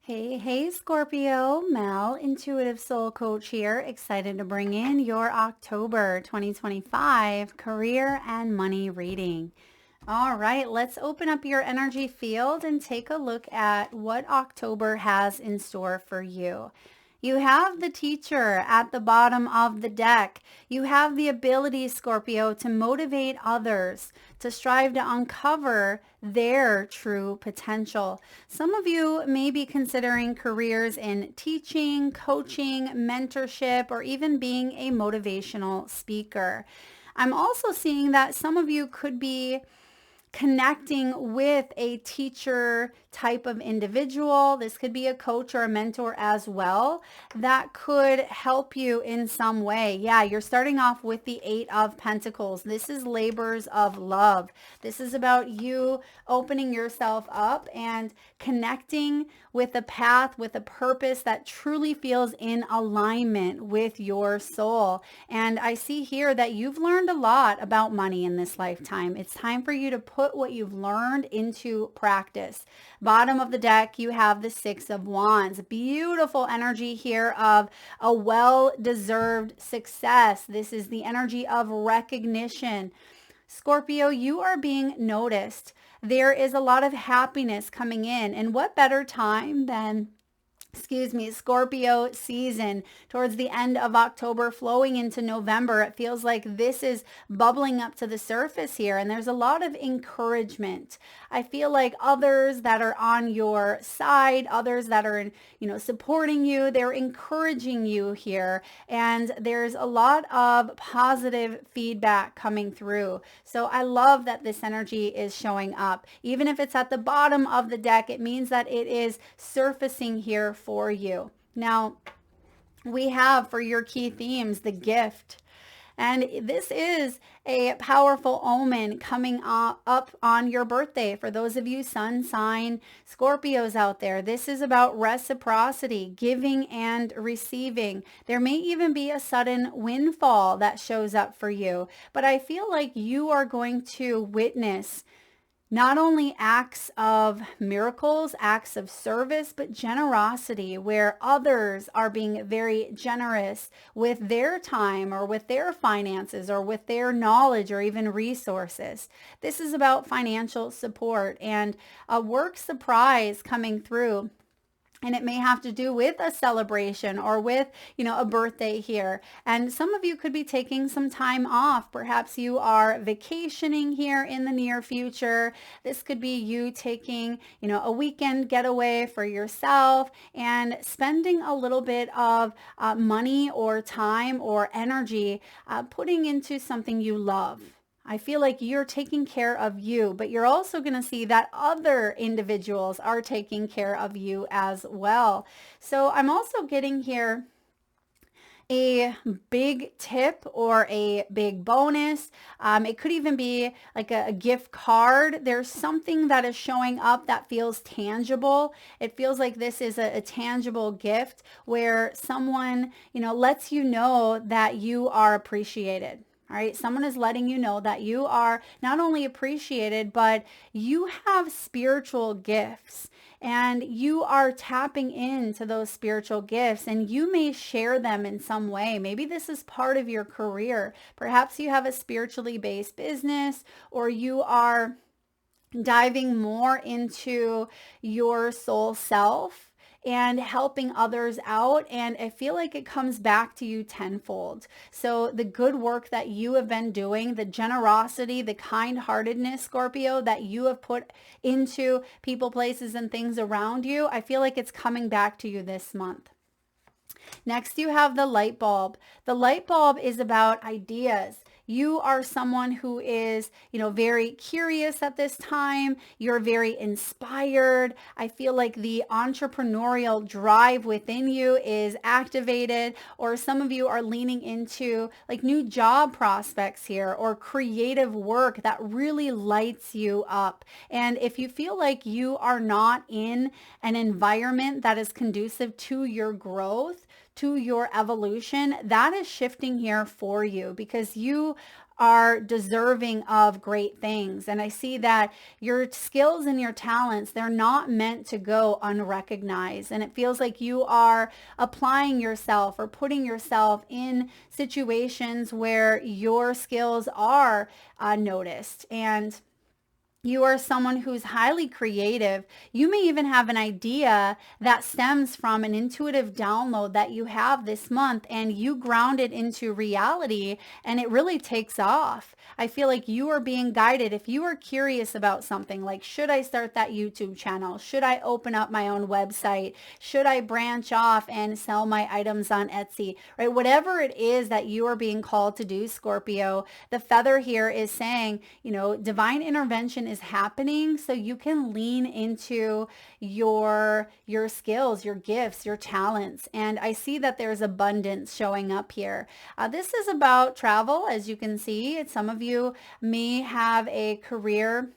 Hey, Scorpio, Mel, Intuitive Soul Coach here. Excited to bring in your October 2025 career and money reading. All right, let's open up your energy field and take a look at what October has in store for you. You have the teacher at the bottom of the deck. You have the ability, Scorpio, to motivate others, to strive to uncover their true potential. Some of you may be considering careers in teaching, coaching, mentorship, or even being a motivational speaker. I'm also seeing that some of you could be connecting with a teacher type of individual. This could be a coach or a mentor as well that could help you in some way. Yeah, you're starting off with the Eight of Pentacles. This is labors of love. This is about you opening yourself up and connecting with a path, with a purpose that truly feels in alignment with your soul. And I see here that you've learned a lot about money in this lifetime. It's time for you to put what you've learned into practice. Bottom of the deck, you have the Six of Wands. Beautiful energy here of a well-deserved success. This is the energy of recognition. Scorpio, you are being noticed. There is a lot of happiness coming in. And what better time than Scorpio season towards the end of October flowing into November. It feels like this is bubbling up to the surface here and there's a lot of encouragement. I feel like others that are on your side, others that are supporting you, they're encouraging you here and there's a lot of positive feedback coming through. So I love that this energy is showing up. Even if it's at the bottom of the deck, it means that it is surfacing here for you. Now, we have for your key themes, the gift. And this is a powerful omen coming up on your birthday. For those of you sun sign Scorpios out there, this is about reciprocity, giving and receiving. There may even be a sudden windfall that shows up for you, but I feel like you are going to witness not only acts of miracles, acts of service, but generosity where others are being very generous with their time or with their finances or with their knowledge or even resources. This is about financial support and a work surprise coming through. And it may have to do with a celebration or with, a birthday here. And some of you could be taking some time off. Perhaps you are vacationing here in the near future. This could be you taking, a weekend getaway for yourself and spending a little bit of money or time or energy putting into something you love. I feel like you're taking care of you, but you're also going to see that other individuals are taking care of you as well. So I'm also getting here a big tip or a big bonus. It could even be like a gift card. There's something that is showing up that feels tangible. It feels like this is a tangible gift where someone, lets you know that you are appreciated. All right, someone is letting you know that you are not only appreciated, but you have spiritual gifts and you are tapping into those spiritual gifts and you may share them in some way. Maybe this is part of your career. Perhaps you have a spiritually based business or you are diving more into your soul self and helping others out. And I feel like it comes back to you tenfold. So the good work that you have been doing, the generosity, the kind-heartedness, Scorpio, that you have put into people, places, and things around you, I feel like it's coming back to you this month. Next, you have the light bulb. The light bulb is about ideas. You are someone who is, very curious at this time. You're very inspired. I feel like the entrepreneurial drive within you is activated, or some of you are leaning into like new job prospects here or creative work that really lights you up. And if you feel like you are not in an environment that is conducive to your growth, to your evolution, that is shifting here for you because you are deserving of great things. And I see that your skills and your talents, they're not meant to go unrecognized. And it feels like you are applying yourself or putting yourself in situations where your skills are noticed. And you are someone who's highly creative. You may even have an idea that stems from an intuitive download that you have this month, and you ground it into reality, and it really takes off. I feel like you are being guided. If you are curious about something like, should I start that YouTube channel? Should I open up my own website? Should I branch off and sell my items on Etsy? Right? Whatever it is that you are being called to do, Scorpio, the feather here is saying, divine intervention is happening, so you can lean into your skills, your gifts, your talents. And I see that there's abundance showing up here. This is about travel. As you can see, some of you may have a career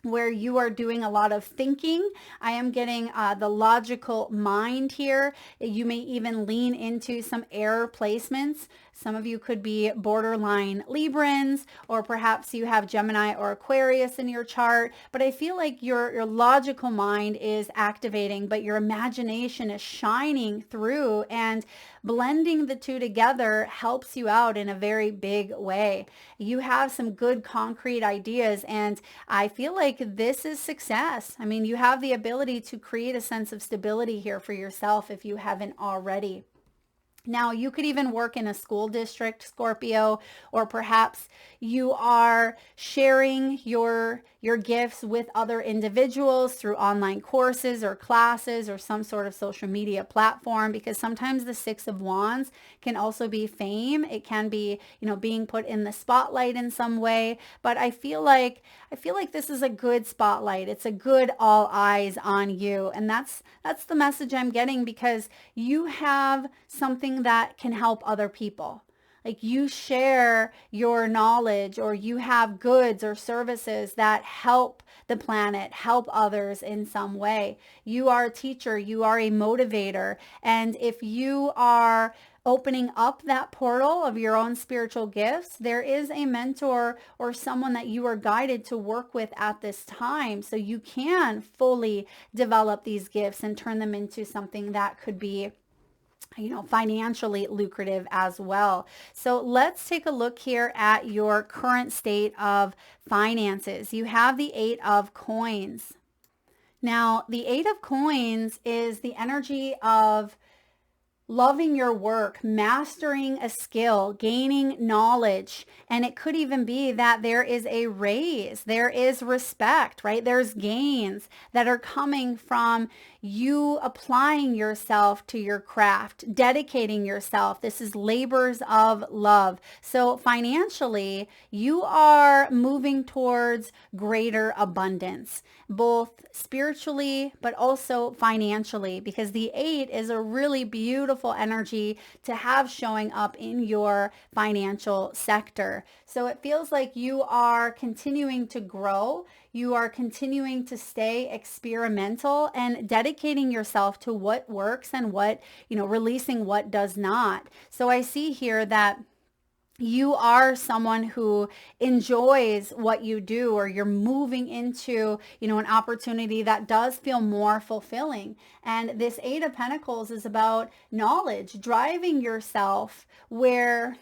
where you are doing a lot of thinking. I am getting the logical mind here. You may even lean into some air placements. Some of you could be borderline Librans, or perhaps you have Gemini or Aquarius in your chart. But I feel like your logical mind is activating, but your imagination is shining through, and blending the two together helps you out in a very big way. You have some good concrete ideas, and I feel like this is success. I mean, you have the ability to create a sense of stability here for yourself if you haven't already. Now, you could even work in a school district, Scorpio, or perhaps you are sharing your gifts with other individuals through online courses or classes or some sort of social media platform, because sometimes the Six of Wands can also be fame. It can be, being put in the spotlight in some way. But I feel like this is a good spotlight. It's a good all eyes on you. And that's the message I'm getting, because you have something that can help other people. Like, you share your knowledge, or you have goods or services that help the planet, help others in some way. You are a teacher, you are a motivator. And if you are opening up that portal of your own spiritual gifts, there is a mentor or someone that you are guided to work with at this time, so you can fully develop these gifts and turn them into something that could be financially lucrative as well. So let's take a look here at your current state of finances. You have the Eight of Coins. Now, the Eight of Coins is the energy of loving your work, mastering a skill, gaining knowledge. And it could even be that there is a raise, there is respect, right? There's gains that are coming from you applying yourself to your craft, dedicating yourself. This is labors of love. So financially, you are moving towards greater abundance, both spiritually, but also financially, because the Eight is a really beautiful energy to have showing up in your financial sector. So it feels like you are continuing to grow. You are continuing to stay experimental and dedicating yourself to what works and what, releasing what does not. So I see here that you are someone who enjoys what you do, or you're moving into, an opportunity that does feel more fulfilling. And this Eight of Pentacles is about knowledge, driving yourself where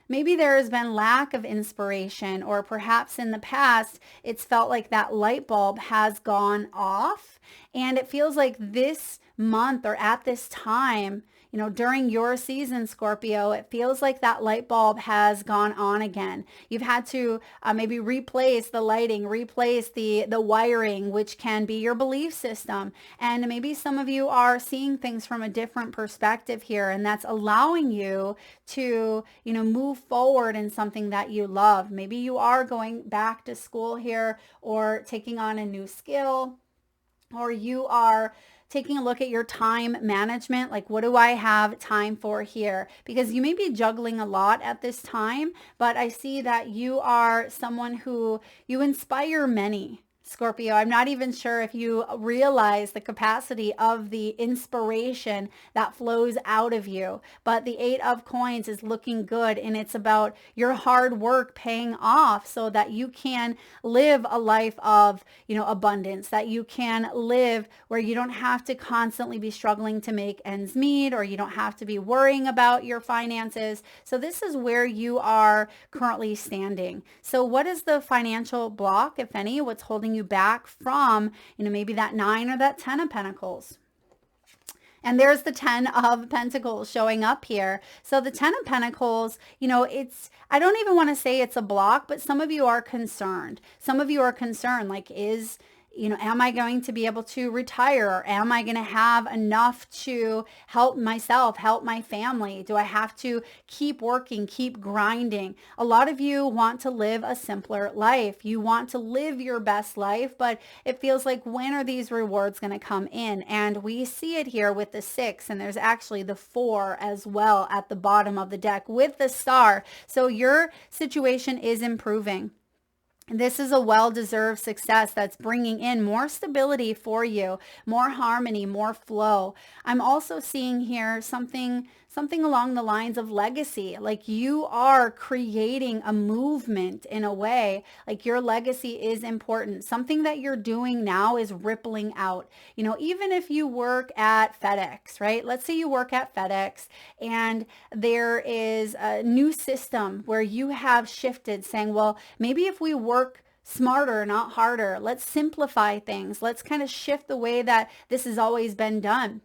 maybe there has been lack of inspiration, or perhaps in the past, it's felt like that light bulb has gone off. And it feels like this month, or at this time, during your season, Scorpio, it feels like that light bulb has gone on again. You've had to maybe replace the lighting, replace the wiring, which can be your belief system. And maybe some of you are seeing things from a different perspective here, and that's allowing you to, move forward in something that you love. Maybe you are going back to school here, or taking on a new skill, or you are taking a look at your time management. Like, what do I have time for here? Because you may be juggling a lot at this time, but I see that you are someone who you inspire many. Scorpio. I'm not even sure if you realize the capacity of the inspiration that flows out of you. But the Eight of Coins is looking good, and it's about your hard work paying off so that you can live a life of, abundance, that you can live where you don't have to constantly be struggling to make ends meet, or you don't have to be worrying about your finances. So this is where you are currently standing. So what is the financial block, if any? What's holding you back from, maybe that 9 or that 10 of Pentacles? And there's the 10 of Pentacles showing up here. So the 10 of Pentacles, I don't even want to say it's a block, but some of you are concerned. Some of you are concerned, like, am I going to be able to retire? Or am I going to have enough to help myself, help my family? Do I have to keep working, keep grinding? A lot of you want to live a simpler life. You want to live your best life, but it feels like, when are these rewards going to come in? And we see it here with the 6, and there's actually the 4 as well at the bottom of the deck with the star. So your situation is improving. This is a well-deserved success that's bringing in more stability for you, more harmony, more flow. I'm also seeing here something along the lines of legacy. Like, you are creating a movement in a way, like your legacy is important. Something that you're doing now is rippling out. Even if you work at FedEx, right? Let's say you work at FedEx and there is a new system where you have shifted, saying, well, maybe if we work smarter, not harder, let's simplify things. Let's kind of shift the way that this has always been done.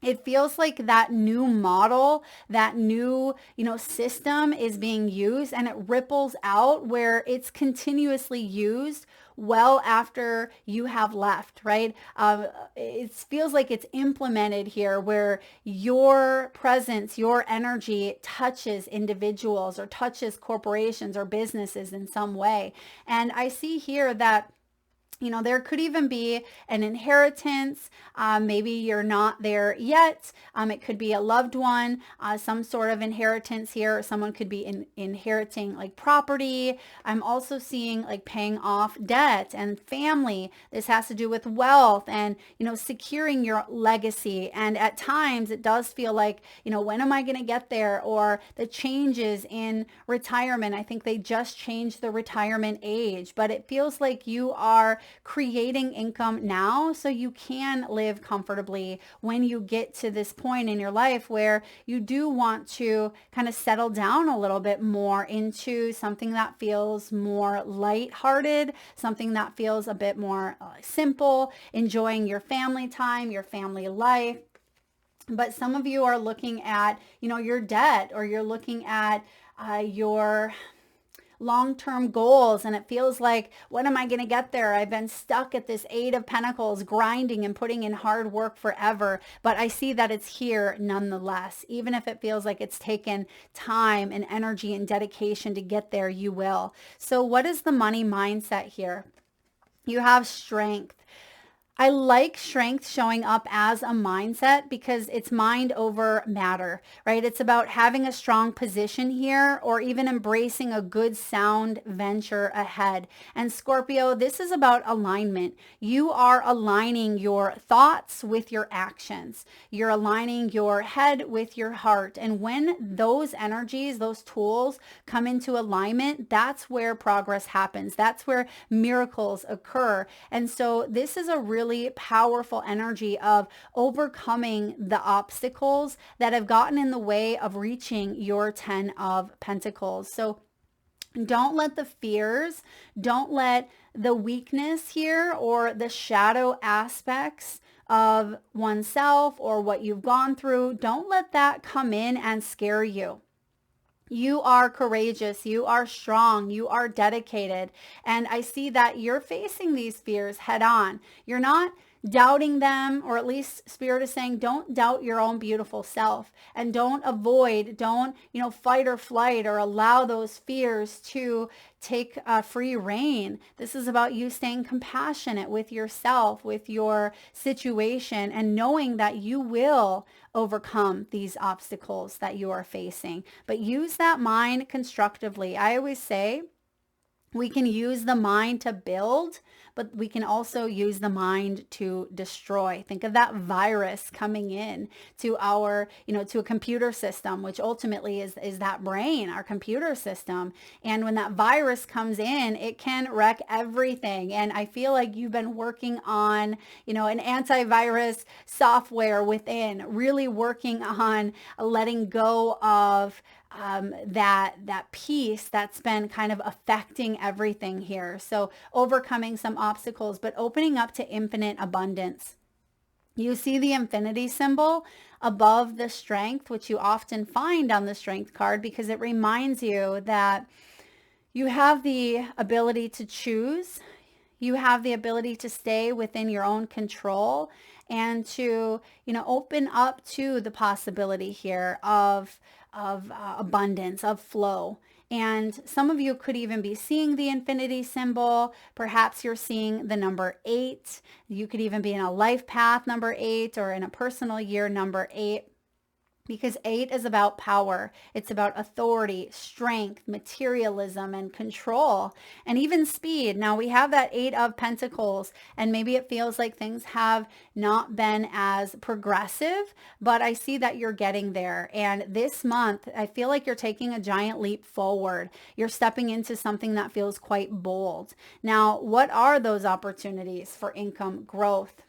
It feels like that new model, that new, system is being used, and it ripples out where it's continuously used well after you have left, right? It feels like it's implemented here where your presence, your energy touches individuals or touches corporations or businesses in some way. And I see here that there could even be an inheritance. Maybe you're not there yet. It could be a loved one, some sort of inheritance here. Someone could be inheriting like property. I'm also seeing like paying off debt and family. This has to do with wealth and, securing your legacy. And at times it does feel like, when am I going to get there? Or the changes in retirement. I think they just changed the retirement age, but it feels like you are creating income now so you can live comfortably when you get to this point in your life where you do want to kind of settle down a little bit more into something that feels more lighthearted, something that feels a bit more simple, enjoying your family time, your family life. But some of you are looking at, your debt, or you're looking at your long-term goals, and it feels like, when am I going to get there? I've been stuck at this 8 of Pentacles, grinding and putting in hard work forever, but I see that it's here nonetheless. Even if it feels like it's taken time and energy and dedication to get there, you will. So what is the money mindset here? You have strength. I like strength showing up as a mindset because it's mind over matter, right? It's about having a strong position here, or even embracing a good sound venture ahead. And Scorpio, this is about alignment. You are aligning your thoughts with your actions. You're aligning your head with your heart. And when those energies, those tools come into alignment, that's where progress happens. That's where miracles occur. And so this is a really powerful energy of overcoming the obstacles that have gotten in the way of reaching your 10 of Pentacles. So don't let the fears, don't let the weakness here or the shadow aspects of oneself or what you've gone through, don't let that come in and scare you. You are courageous, you are strong, you are dedicated. And I see that you're facing these fears head on. You're not doubting them, or at least Spirit is saying, don't doubt your own beautiful self, and don't fight or flight or allow those fears to take free reign. This is about you staying compassionate with yourself, with your situation, and knowing that you will overcome these obstacles that you are facing. But use that mind constructively. I always say, we can use the mind to build, but we can also use the mind to destroy. Think of that virus coming in to our, to a computer system, which ultimately is that brain, our computer system. And when that virus comes in, it can wreck everything. And I feel like you've been working on, an antivirus software within, really working on letting go of that piece that's been kind of affecting everything here. So overcoming some obstacles, but opening up to infinite abundance. You see the infinity symbol above the strength, which you often find on the strength card, because it reminds you that you have the ability to choose. You have the ability to stay within your own control and to, open up to the possibility here of abundance, of flow. And some of you could even be seeing the infinity symbol. Perhaps you're seeing the number 8. You could even be in a life path number 8 or in a personal year number 8. Because 8 is about power. It's about authority, strength, materialism, and control, and even speed. Now we have that 8 of Pentacles, and maybe it feels like things have not been as progressive, but I see that you're getting there. And this month, I feel like you're taking a giant leap forward. You're stepping into something that feels quite bold. Now, what are those opportunities for income growth?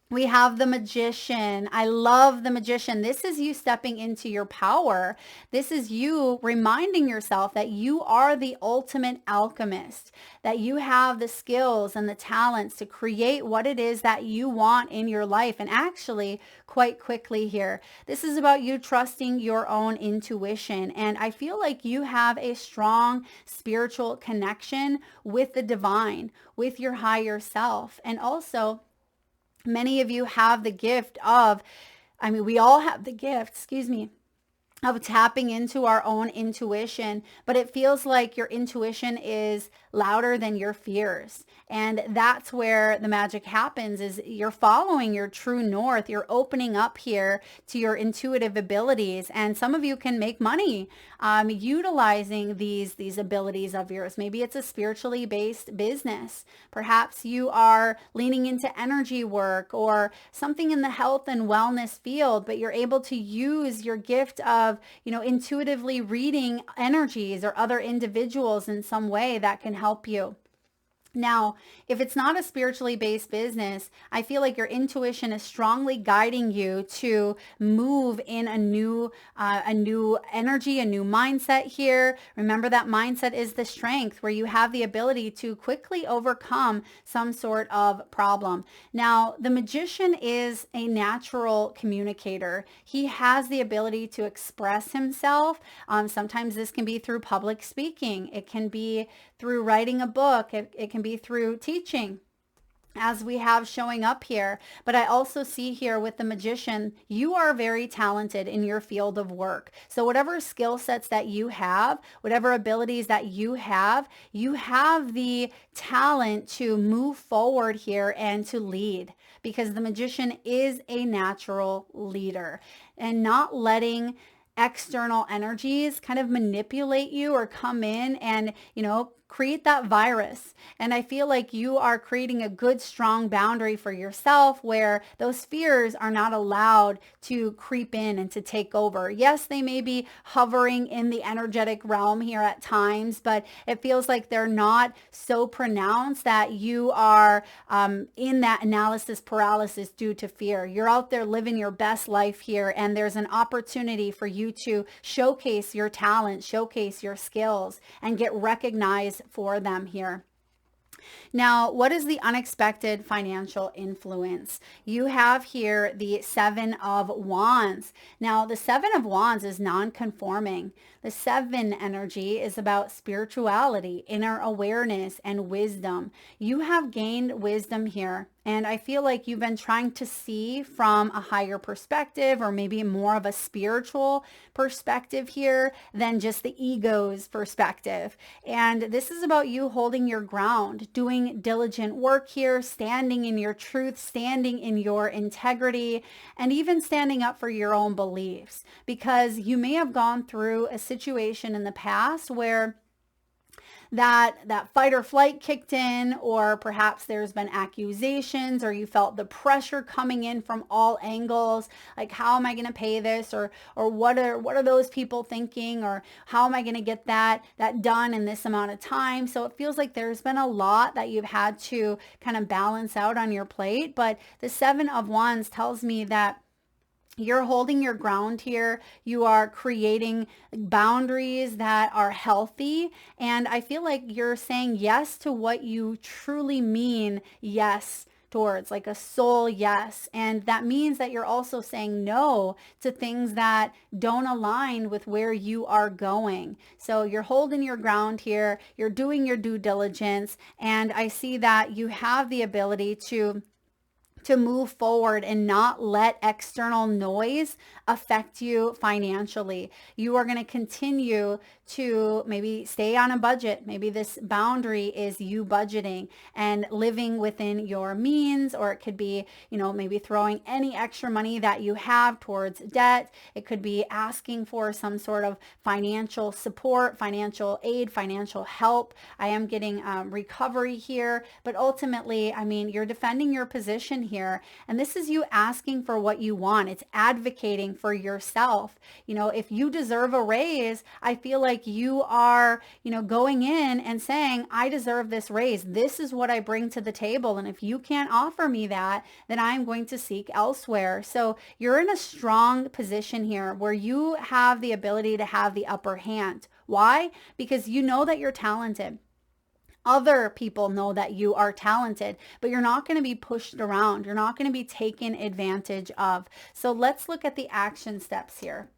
We have the Magician. I love the Magician. This is you stepping into your power. This is you reminding yourself that you are the ultimate alchemist, that you have the skills and the talents to create what it is that you want in your life. And actually, quite quickly here, this is about you trusting your own intuition. And I feel like you have a strong spiritual connection with the divine, with your higher self. And also, many of you have the gift of, we all have the gift, of tapping into our own intuition, but it feels like your intuition is louder than your fears. And that's where the magic happens, is you're following your true north. You're opening up here to your intuitive abilities. And some of you can make money utilizing these abilities of yours. Maybe it's a spiritually based business. Perhaps you are leaning into energy work or something in the health and wellness field, but you're able to use your gift of, intuitively reading energies or other individuals in some way that can help you. Now, if it's not a spiritually based business, I feel like your intuition is strongly guiding you to move in a new energy, a new mindset here. Remember that mindset is the strength, where you have the ability to quickly overcome some sort of problem. Now, the Magician is a natural communicator. He has the ability to express himself. Sometimes this can be through public speaking. It can be through writing a book. It can be through teaching, as we have showing up here. But I also see here with the Magician, you are very talented in your field of work. So whatever skill sets that you have, whatever abilities that you have the talent to move forward here and to lead, because the Magician is a natural leader. And not letting external energies kind of manipulate you or come in and, create that virus. And I feel like you are creating a good, strong boundary for yourself where those fears are not allowed to creep in and to take over. Yes, they may be hovering in the energetic realm here at times, but it feels like they're not so pronounced that you are in that analysis paralysis due to fear. You're out there living your best life here, and there's an opportunity for you to showcase your talent, showcase your skills, and get recognized for them here. Now, what is the unexpected financial influence? You have here the 7 of Wands. Now, the 7 of Wands is non-conforming. The 7 energy is about spirituality, inner awareness, and wisdom. You have gained wisdom here. And I feel like you've been trying to see from a higher perspective, or maybe more of a spiritual perspective here than just the ego's perspective. And this is about you holding your ground, doing diligent work here, standing in your truth, standing in your integrity, and even standing up for your own beliefs. Because you may have gone through a situation in the past where that fight or flight kicked in, or perhaps there's been accusations, or you felt the pressure coming in from all angles, like how am I going to pay this, or what are those people thinking, or how am I going to get that done in this amount of time. So it feels like there's been a lot that you've had to kind of balance out on your plate. But the Seven of Wands tells me that you're holding your ground here. You are creating boundaries that are healthy. And I feel like you're saying yes to what you truly mean yes towards, like a soul yes. And that means that you're also saying no to things that don't align with where you are going. So you're holding your ground here. You're doing your due diligence. And I see that you have the ability to move forward and not let external noise affect you financially. You are going to continue to maybe stay on a budget. Maybe this boundary is you budgeting and living within your means, or it could be, maybe throwing any extra money that you have towards debt. It could be asking for some sort of financial support, financial aid, financial help. I am getting recovery here, but ultimately, you're defending your position here. And this is you asking for what you want. It's advocating for yourself. If you deserve a raise, I feel like you are, going in and saying, I deserve this raise. This is what I bring to the table. And if you can't offer me that, then I'm going to seek elsewhere. So you're in a strong position here where you have the ability to have the upper hand. Why? Because you know that you're talented. Other people know that you are talented, but you're not going to be pushed around. You're not going to be taken advantage of. So let's look at the action steps here.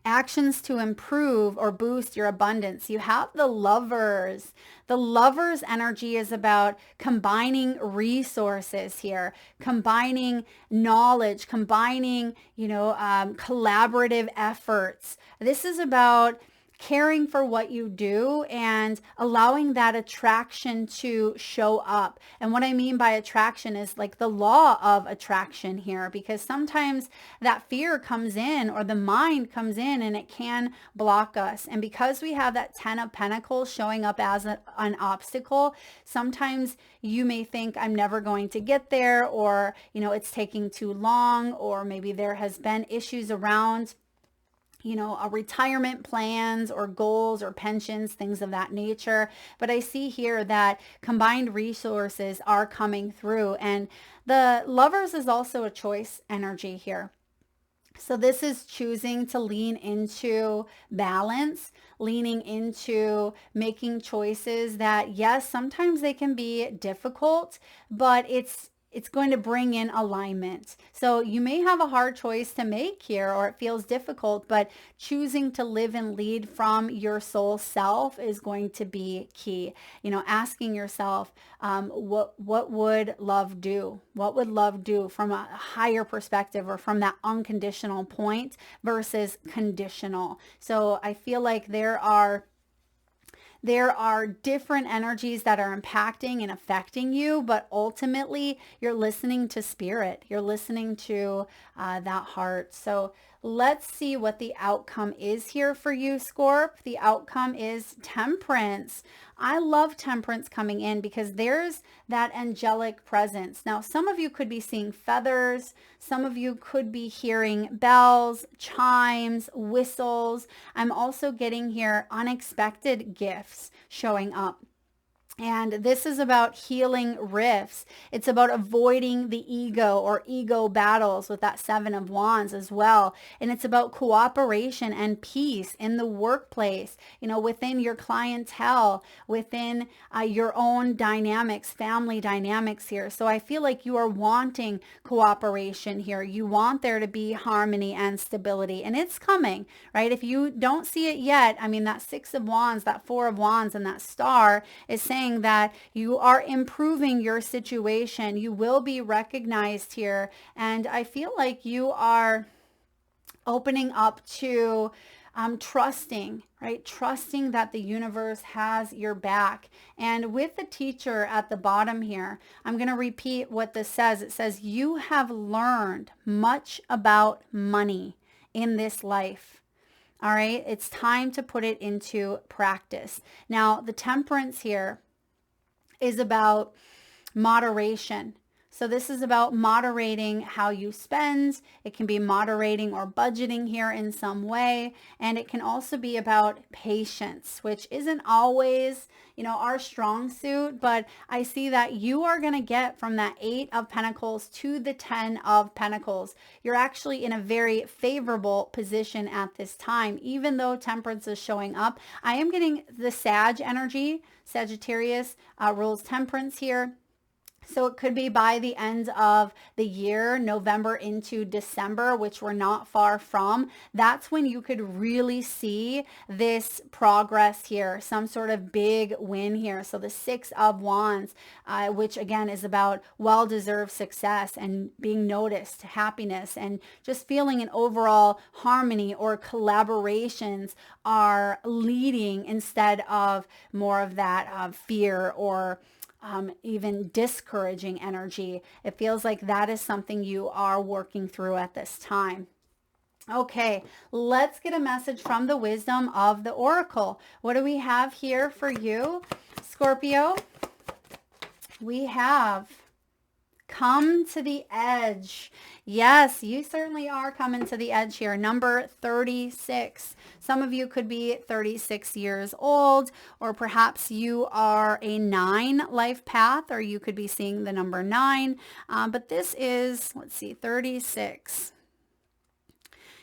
Actions to improve or boost your abundance. You have the Lovers. The Lovers energy is about combining resources here, combining knowledge, combining, collaborative efforts. This is about caring for what you do and allowing that attraction to show up. And what I mean by attraction is like the law of attraction here, because sometimes that fear comes in or the mind comes in and it can block us. And because we have that 10 of Pentacles showing up as an obstacle, sometimes you may think I'm never going to get there, or, it's taking too long, or maybe there has been issues around a retirement plans or goals or pensions, things of that nature. But I see here that combined resources are coming through, and the Lovers is also a choice energy here. So this is choosing to lean into balance, leaning into making choices that, yes, sometimes they can be difficult, but it's going to bring in alignment. So you may have a hard choice to make here, or it feels difficult, but choosing to live and lead from your soul self is going to be key. Asking yourself, what would love do? What would love do from a higher perspective, or from that unconditional point versus conditional? So I feel like there are different energies that are impacting and affecting you, but ultimately you're listening to spirit. You're listening to that heart. So let's see what the outcome is here for you, Scorp. The outcome is Temperance. I love Temperance coming in because there's that angelic presence. Now, some of you could be seeing feathers. Some of you could be hearing bells, chimes, whistles. I'm also getting here unexpected gifts showing up. And this is about healing rifts. It's about avoiding the ego or ego battles with that Seven of Wands as well. And it's about cooperation and peace in the workplace, within your clientele, within your own dynamics, family dynamics here. So I feel like you are wanting cooperation here. You want there to be harmony and stability, and it's coming, right? If you don't see it yet, that Six of Wands, that Four of Wands, and that Star is saying that you are improving your situation. You will be recognized here. And I feel like you are opening up to trusting, right? Trusting that the universe has your back. And with the Teacher at the bottom here, I'm going to repeat what this says. It says, you have learned much about money in this life. All right, it's time to put it into practice. Now, the temperance here is about moderation. So this is about moderating how you spend. It can be moderating or budgeting here in some way. And it can also be about patience, which isn't always, our strong suit, but I see that you are going to get from that 8 of Pentacles to the 10 of Pentacles. You're actually in a very favorable position at this time, even though temperance is showing up. I am getting the Sag energy. Sagittarius rules temperance here. So it could be by the end of the year, November into December, which we're not far from. That's when you could really see this progress here, some sort of big win here. So the 6 of Wands, which again is about well-deserved success and being noticed, happiness, and just feeling an overall harmony or collaborations are leading instead of more of that fear or even discouraging energy. It feels like that is something you are working through at this time. Okay, let's get a message from the wisdom of the oracle. What do we have here for you, Scorpio? We have come to the edge. Yes, you certainly are coming to the edge here. Number 36. Some of you could be 36 years old, or perhaps you are a 9 life path, or you could be seeing the number 9. But this is, 36.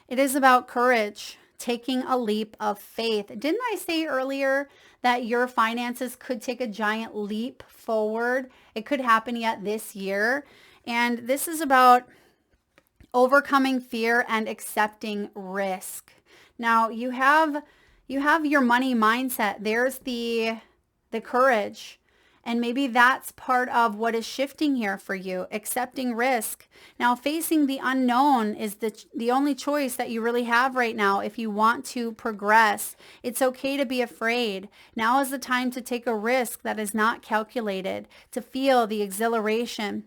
It is about courage, taking a leap of faith. Didn't I say earlier that your finances could take a giant leap forward? It could happen yet this year. And this is about overcoming fear and accepting risk. Now, you have your money mindset. There's the courage. And maybe that's part of what is shifting here for you, accepting risk. Now, facing the unknown is the only choice that you really have right now if you want to progress. It's okay to be afraid. Now is the time to take a risk that is not calculated, to feel the exhilaration.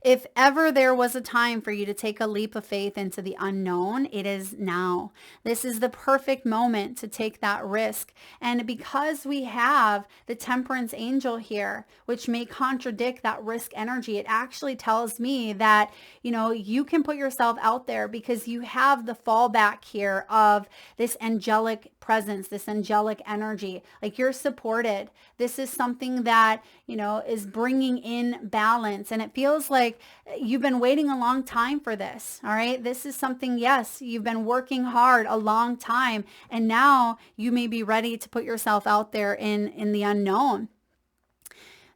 If ever there was a time for you to take a leap of faith into the unknown, it is now. This is the perfect moment to take that risk. And because we have the temperance angel here, which may contradict that risk energy, it actually tells me that, you can put yourself out there because you have the fallback here of this angelic presence, this angelic energy. Like, you're supported. This is something that, is bringing in balance. And it feels like you've been waiting a long time for this. All right. This is something, yes, you've been working hard a long time. And now you may be ready to put yourself out there in the unknown.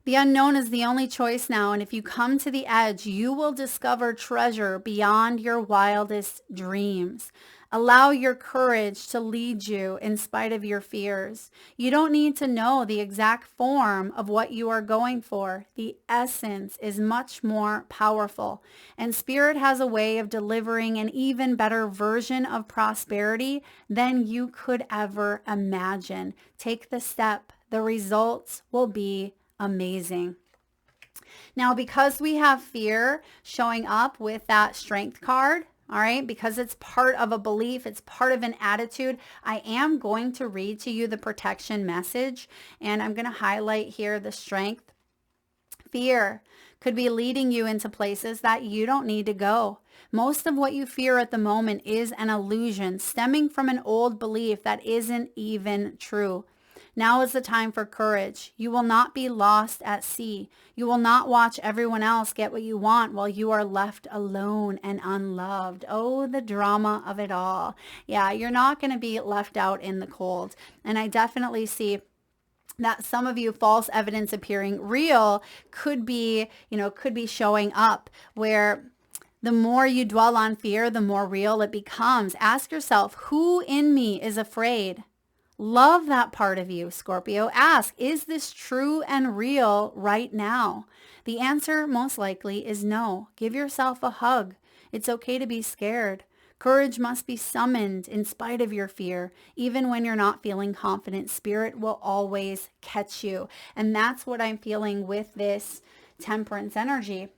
The unknown is the only choice now, and if you come to the edge, you will discover treasure beyond your wildest dreams. Allow your courage to lead you in spite of your fears. You don't need to know the exact form of what you are going for. The essence is much more powerful, and Spirit has a way of delivering an even better version of prosperity than you could ever imagine. Take the step. The results will be amazing. Now, because we have fear showing up with that strength card, all right, because it's part of a belief, it's part of an attitude, I am going to read to you the protection message, and I'm going to highlight here the strength. Fear could be leading you into places that you don't need to go. Most of what you fear at the moment is an illusion stemming from an old belief that isn't even true. Now is the time for courage. You will not be lost at sea. You will not watch everyone else get what you want while you are left alone and unloved. Oh, the drama of it all. Yeah, you're not going to be left out in the cold. And I definitely see that some of you, false evidence appearing real could be showing up, where the more you dwell on fear, the more real it becomes. Ask yourself, who in me is afraid? Love that part of you, Scorpio. Ask, is this true and real right now? The answer most likely is no. Give yourself a hug. It's okay to be scared. Courage must be summoned in spite of your fear. Even when you're not feeling confident, Spirit will always catch you. And that's what I'm feeling with this temperance energy.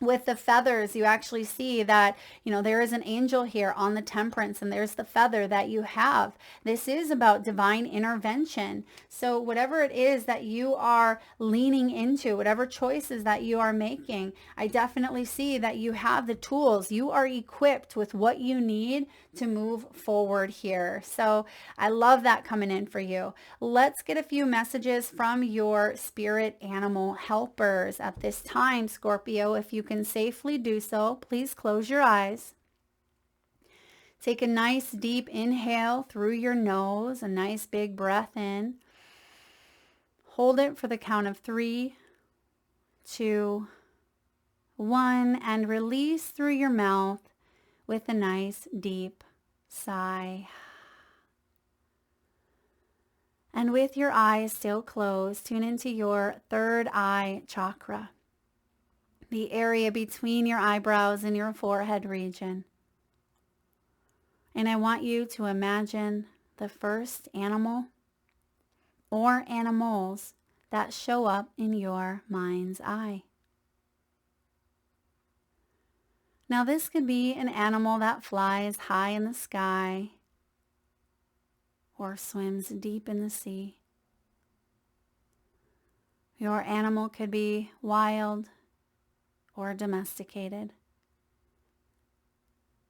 With the feathers, you actually see that, there is an angel here on the temperance, and there's the feather that you have. This is about divine intervention. So whatever it is that you are leaning into, whatever choices that you are making, I definitely see that you have the tools. You are equipped with what you need to move forward here. So I love that coming in for you. Let's get a few messages from your spirit animal helpers at this time, Scorpio. If you can safely do so, please close your eyes. Take a nice deep inhale through your nose, a nice big breath in. Hold it for the count of 3, 2, 1, and release through your mouth with a nice deep sigh. And with your eyes still closed, tune into your third eye chakra, the area between your eyebrows and your forehead region. And I want you to imagine the first animal or animals that show up in your mind's eye. Now this could be an animal that flies high in the sky or swims deep in the sea. Your animal could be wild or domesticated,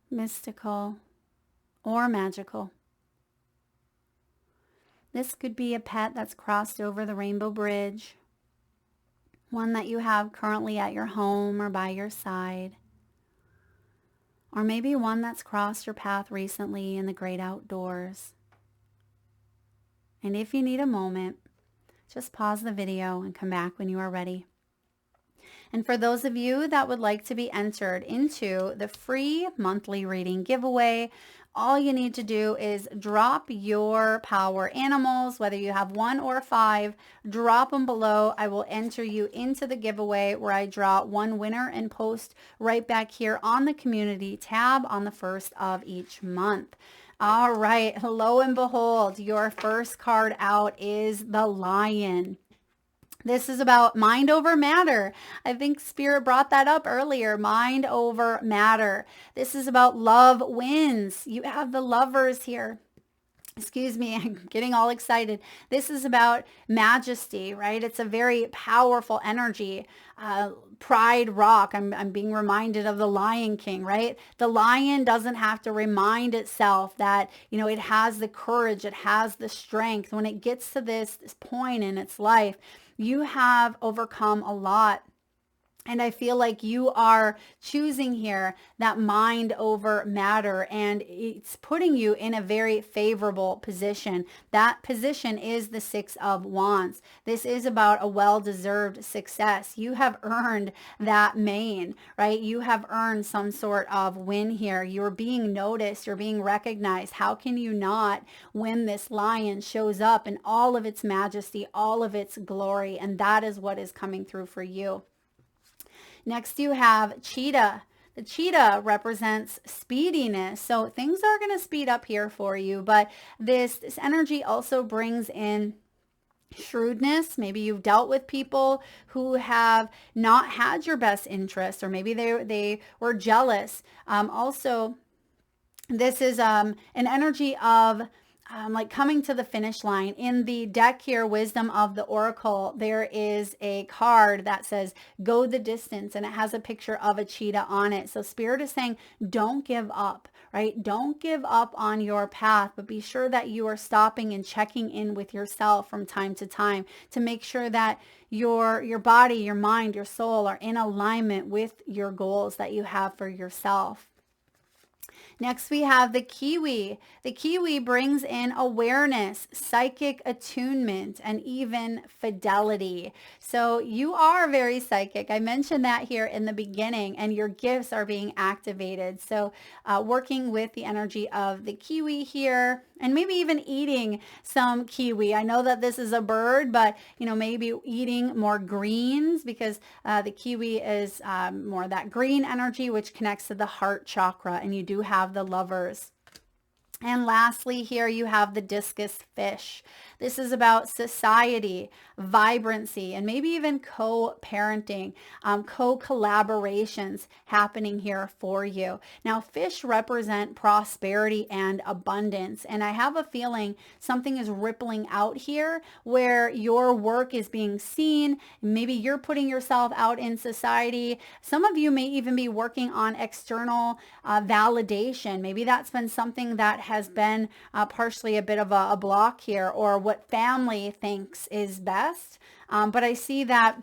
mystical or magical. This could be a pet that's crossed over the rainbow bridge, one that you have currently at your home or by your side, or maybe one that's crossed your path recently in the great outdoors. And if you need a moment, just pause the video and come back when you are ready. And for those of you that would like to be entered into the free monthly reading giveaway, all you need to do is drop your power animals, whether you have 1 or 5, drop them below. I will enter you into the giveaway where I draw one winner and post right back here on the community tab on the 1st of each month. All right, lo and behold, your first card out is the Lion. This is about mind over matter. I think Spirit brought that up earlier, mind over matter. This is about love wins. You have the Lovers here. Excuse me, I'm getting all excited. This is about majesty, right? It's a very powerful energy. Pride Rock, I'm being reminded of the Lion King, right? The lion doesn't have to remind itself that, it has the courage, it has the strength. When it gets to this point in its life, you have overcome a lot. And I feel like you are choosing here that mind over matter, and it's putting you in a very favorable position. That position is the 6 of Wands. This is about a well-deserved success. You have earned that mane, right? You have earned some sort of win here. You're being noticed. You're being recognized. How can you not when this lion shows up in all of its majesty, all of its glory? And that is what is coming through for you. Next, you have cheetah. The cheetah represents speediness. So things are going to speed up here for you, but this energy also brings in shrewdness. Maybe you've dealt with people who have not had your best interest, or maybe they were jealous. Also, this is an energy of like coming to the finish line. In the deck here, Wisdom of the Oracle, there is a card that says go the distance, and it has a picture of a cheetah on it. So Spirit is saying don't give up, right? Don't give up on your path, but be sure that you are stopping and checking in with yourself from time to time to make sure that your body, your mind, your soul are in alignment with your goals that you have for yourself. Next, we have the kiwi. The kiwi brings in awareness, psychic attunement, and even fidelity. So you are very psychic. I mentioned that here in the beginning, and your gifts are being activated. So working with the energy of the kiwi here, and maybe even eating some kiwi. I know that this is a bird, but maybe eating more greens, because the kiwi is more that green energy, which connects to the heart chakra, and you do have the Lovers. And lastly, here you have the discus fish. This is about society, vibrancy, and maybe even co-parenting, co-collaborations happening here for you. Now, fish represent prosperity and abundance. And I have a feeling something is rippling out here where your work is being seen. Maybe you're putting yourself out in society. Some of you may even be working on external validation. Maybe that's been something that has been partially a bit of a block here, or what family thinks is best. But I see that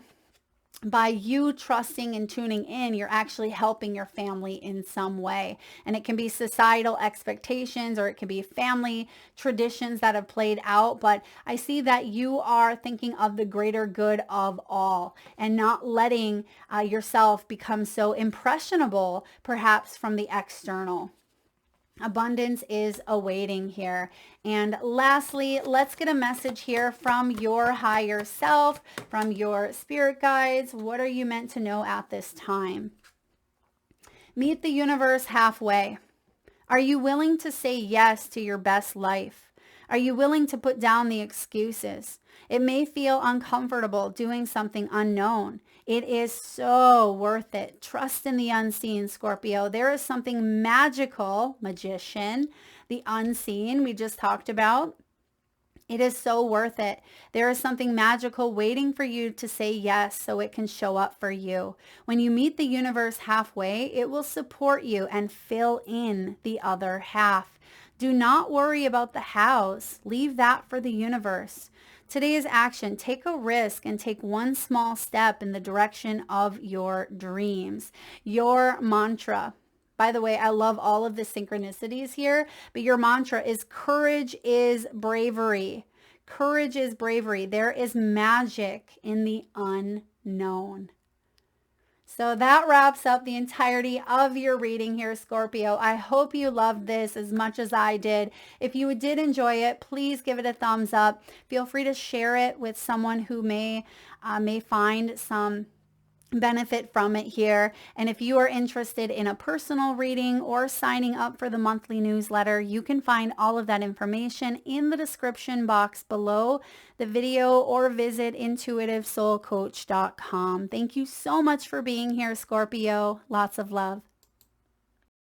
by you trusting and tuning in, you're actually helping your family in some way. And it can be societal expectations, or it can be family traditions that have played out. But I see that you are thinking of the greater good of all, and not letting yourself become so impressionable, perhaps from the external. Abundance is awaiting here. And lastly, let's get a message here from your higher self, from your spirit guides. What are you meant to know at this time? Meet the universe halfway. Are you willing to say yes to your best life? Are you willing to put down the excuses? It may feel uncomfortable doing something unknown. It is so worth it. Trust in the unseen, Scorpio. There is something magical, magician, the unseen we just talked about. It is so worth it. There is something magical waiting for you to say yes so it can show up for you. When you meet the universe halfway, it will support you and fill in the other half. Do not worry about the hows. Leave that for the universe. Today's action, take a risk and take one small step in the direction of your dreams. Your mantra. By the way, I love all of the synchronicities here, but your mantra is courage is bravery. Courage is bravery. There is magic in the unknown. So that wraps up the entirety of your reading here, Scorpio. I hope you loved this as much as I did. If you did enjoy it, please give it a thumbs up. Feel free to share it with someone who may find some benefit from it here. And if you are interested in a personal reading or signing up for the monthly newsletter, you can find all of that information in the description box below the video, or visit intuitivesoulcoach.com. Thank you so much for being here, Scorpio. Lots of love.